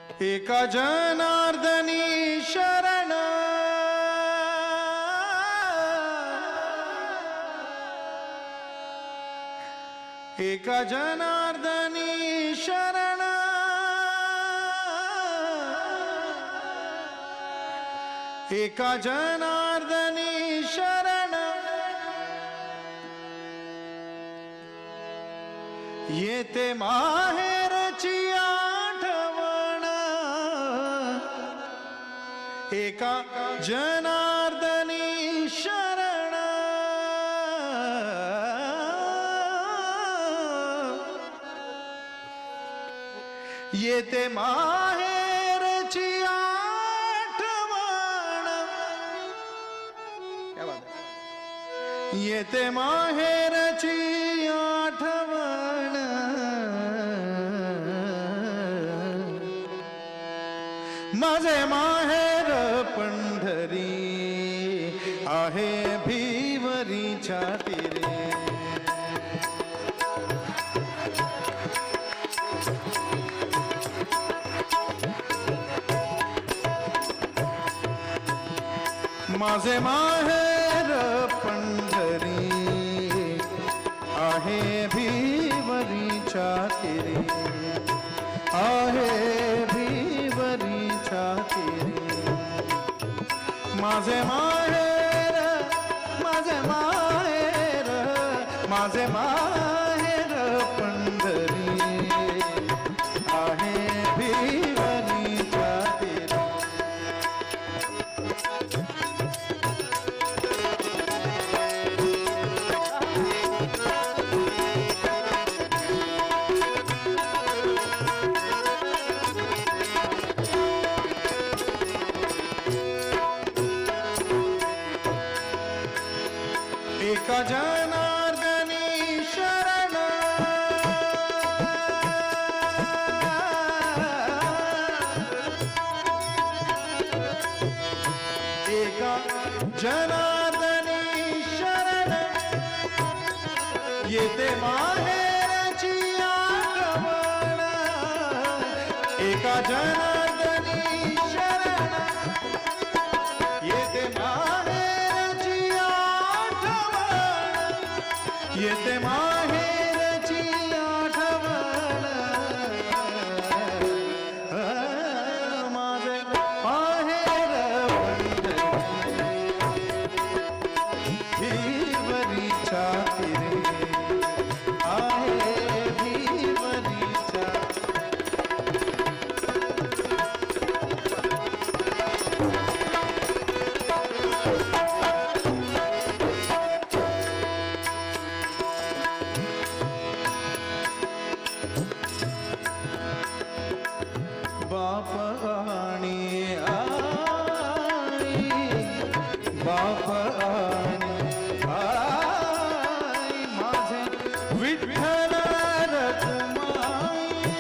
एका जनार्दनी शरण एका जनार्दनी शरण एका जनार्दनी शरण येते माहेरची आठवण एका जनार्दनी शरण येते माहेरची आठवण क्या बात है? येते माहेरची आठवण माझे माहेर पंढरी आहे भिवरीच्या तीरे माझे माहेर पंढरी आहे भिवरीच्या तीरे आहे भिवरीच्या तीरे माझे माहेर माझे माहेर माझे माहेर पंढरी आहे भिवरीच्या तीरे एका जनार्दनी शरण एका जनार्दनी शरण येते माहेरची आठवण एका जनार्दनी शरण येते माहेरची येते माहेरची आठवण माझे माहेर भिवरीच्या तीरे आहे भिवरीच्या बाप आणि आई बाप आणि आई माझे विठ्ठल रखुमाई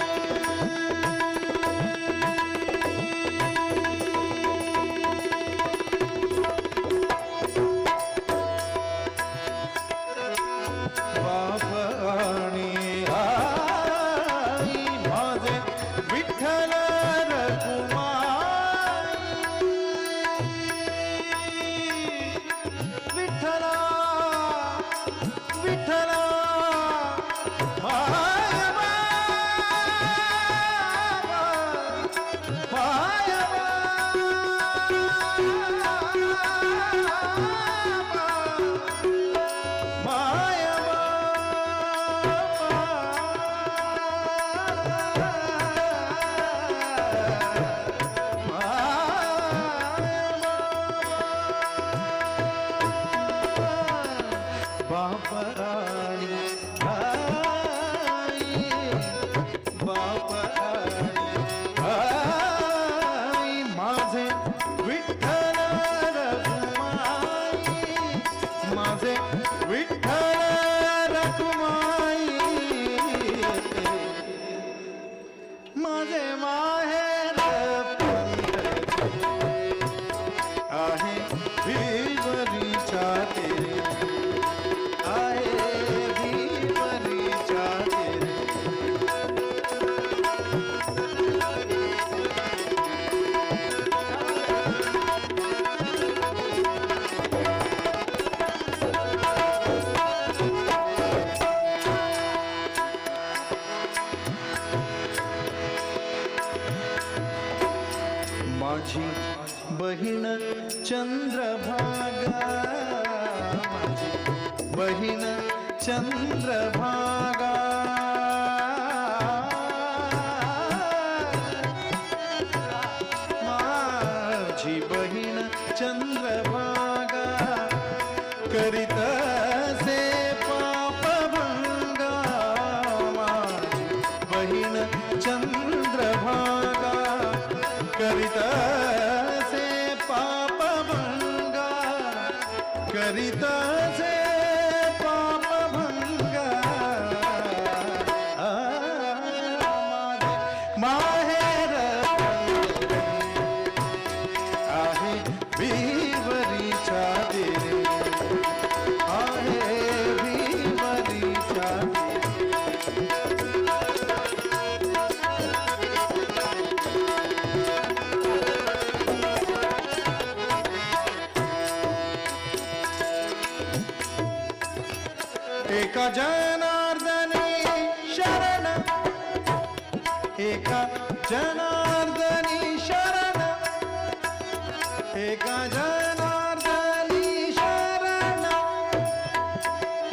बाप आणि आई माझे विठ्ठल विठ्ठला विठ्ठला मायबा मायबा बाप आणि आई बाप आणि आई माझे विठ्ठल रखुमाई माझे विठ्ठल रखुमाई माझे माहेर आहे भिवरीच्या तीरे आहे भिवरीच्या तीरे माझी बहीण चंद्रभागा, माझी बहीण चंद्रभागा, माझी बहीण चंद्रभागा करीत से पापभंगा, माझी बहीण चंद्रभागा करीत से पापभंगा, करीत से पापभंगा, माहेर आहे भिवरीच्या देरे, आहे भिवरीच्या एका जनार्दनी शरण, एका जनार्दनी शरण, एका जनार्दनी शरण,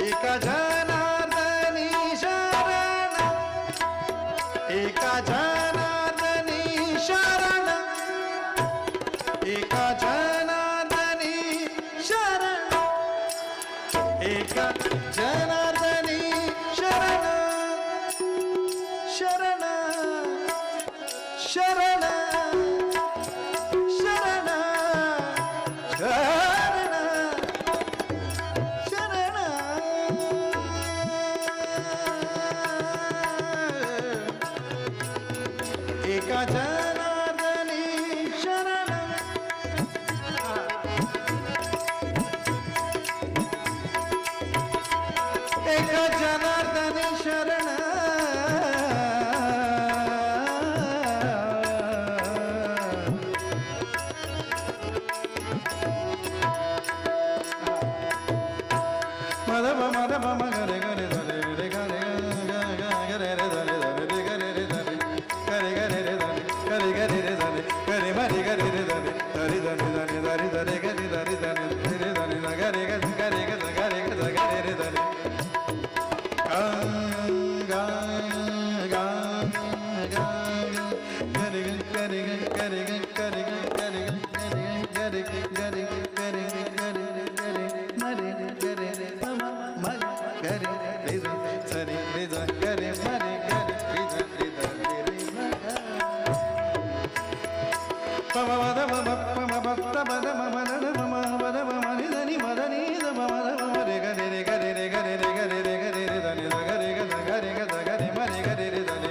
एका जनार्दनी शरण, एका जनार्दनी शरण, एका जनार्दनी शरण, एका जनार्दनी शरण, शरण, शरण, शरण, शरण, शरण, एका जनार्दनी शरण, एका जनार्दनी शरण, मदप मदप मगरे गरे धरे रे गरे गरे रे धरे धरे रे गरे रे धरे गरे गरे रे धरे गरे गरे रे धरे गरे मरे गरे रे धरे धरे धरे धरे धरे धरे गरे धरे धरे रे धरे गरे गरे गरे गरे गरे रे धरे गा गा गा गरे गरे गरे गरे गरे गरे गरे गरे गरे मरे गरे रे गरे रे सरे रे गरे मरे गरे रे रे रे पम मद मम पम भक्त मद मम नद मम मद मम निधनि मदनि द मम रे गरे रे गरे रे गरे रे गरे रे गरे रे धनि गरे गरे गरे मरे गरे रे धनि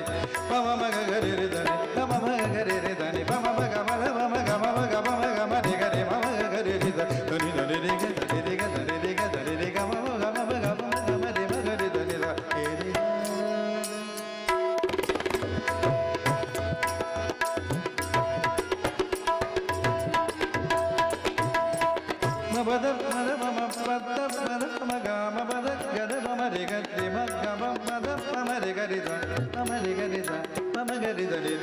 पम मग गरे रे धनि पम मग गरे रे धनि पम मग मम मम गम मग मम गम रे गरे मम गरे रे धनि धनि रे गरे रे गरे रे गरे रे गम मम गम गम रे मग रे धनि रे मबद मद मम पद मद मम गम मद गद मम रे गरे मग गम मद मम रे गरे ध मम रे गरे ध मम गरे ध रे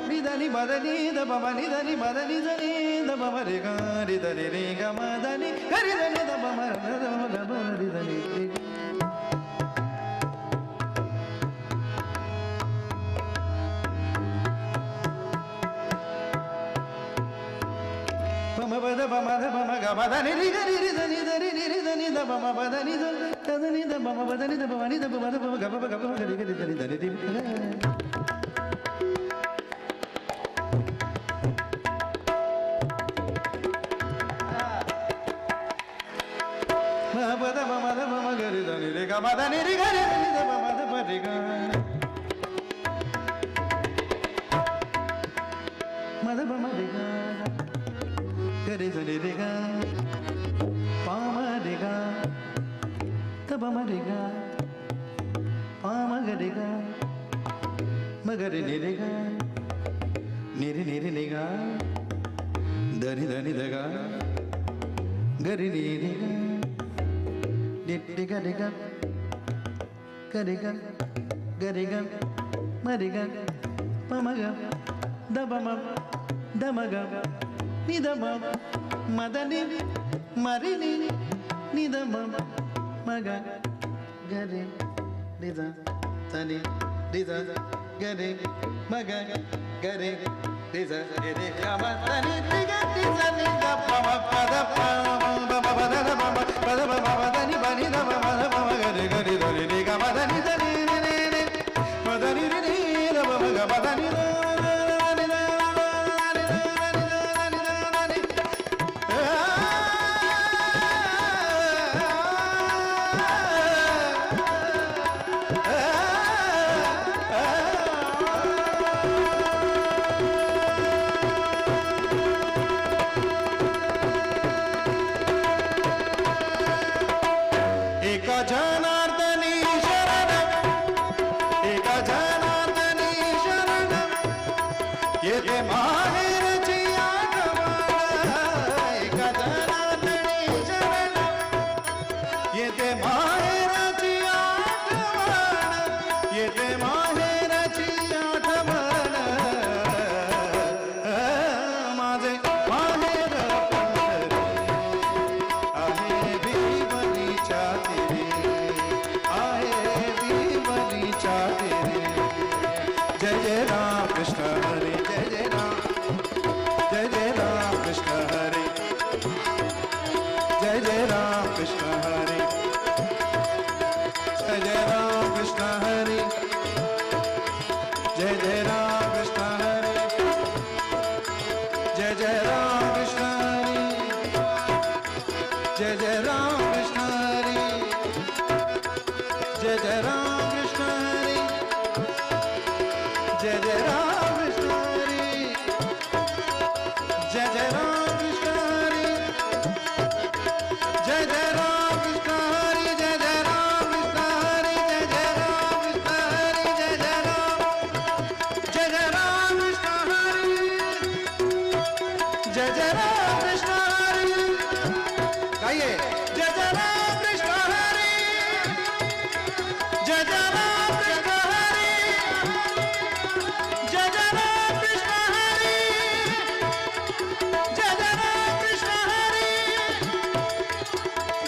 निधनि मदनि द मम निधनि मदनि धनि द मम रे गरे ध रे ग मदनि गरे धनि द मम रे धनि मम पद मम ध मम ग मदनि रि गरि रि धनि धरि रि धनि द मम पदनि ध तदनि द मम पदनि द मम नि द मम द मम ग ग गरि गरि धनि धनि रि पद मम द मम गरि धनि रे ग मदनि रि गरि धनि द मम द परि ग मद मम रि ग गरि धनि रे ग पाम रे ग तब मम रे ग पाम गरि ग मगरि नि रे ग निरि निरि नि ग धनि धनि द ग गरि नि रे ग ga di ga ga di ga ga di ga ma di ga pa ma ga da ba ma da ma ga ni da ma ma da ni ma ri ni da ma ma ga re ni da ta ni di da ga re ma ga re di da re ga ma ta ni di ga ni ga pa ma pa da pa ba ba ba da ba ba pa da ba ba da ni ba ni da ba ma da ba ga re ga re ga ma da ni re ma da ni re da ba ma ga ba da ni जनार्दनी शरण एका जनार्दनी शरण येते माहेरची आठवण एका जनार्दनी शरण येते माहेरची आठवण येते माहेरची आठवण माझे माहेर आहे भीमनीच्या तीरी जय जय राम कृष्ण हरे जय जय राम कृष्ण हरे जय जय राम कृष्ण हरे जय जय राम कृष्ण हरे जय जय राम कृष्ण हरे जय जय राम कृष्ण हरे जय जय राम कृष्ण हरे जय जय राम कृष्ण हरे जय जय राम कृष्ण हरे जय जय राम कृष्ण हरे जय जय राम कृष्ण हरे जय जय राम कृष्ण हरे जय जय राम कृष्ण हरे जय जय राम कृष्ण हरे जय जय राम कृष्ण हरे गाइए जय जय राम कृष्ण हरे जय जय राम कृष्ण हरे जय जय राम कृष्ण हरे जय जय राम कृष्ण हरे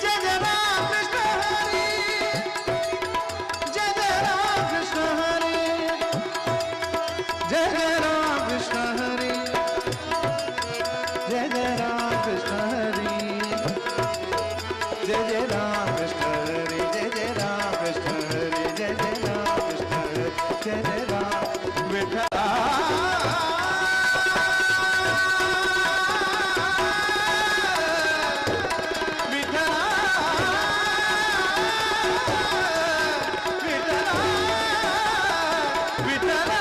जय जय राम कृष्ण हरे जय जय राम कृष्ण हरे जय जय राम कृष्ण हरे जय जय राम कृष्ण हरे जय जय राम कृष्ण हरे जय जय राम कृष्ण हरे जय जय राम कृष्ण हरे जय जय राम विठ्ठला विठ्ठला विठ्ठला विठ्ठला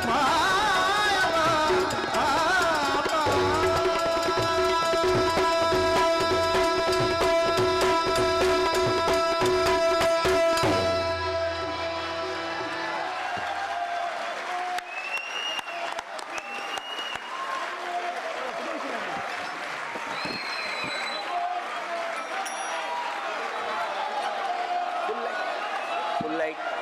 मायवा आपा full light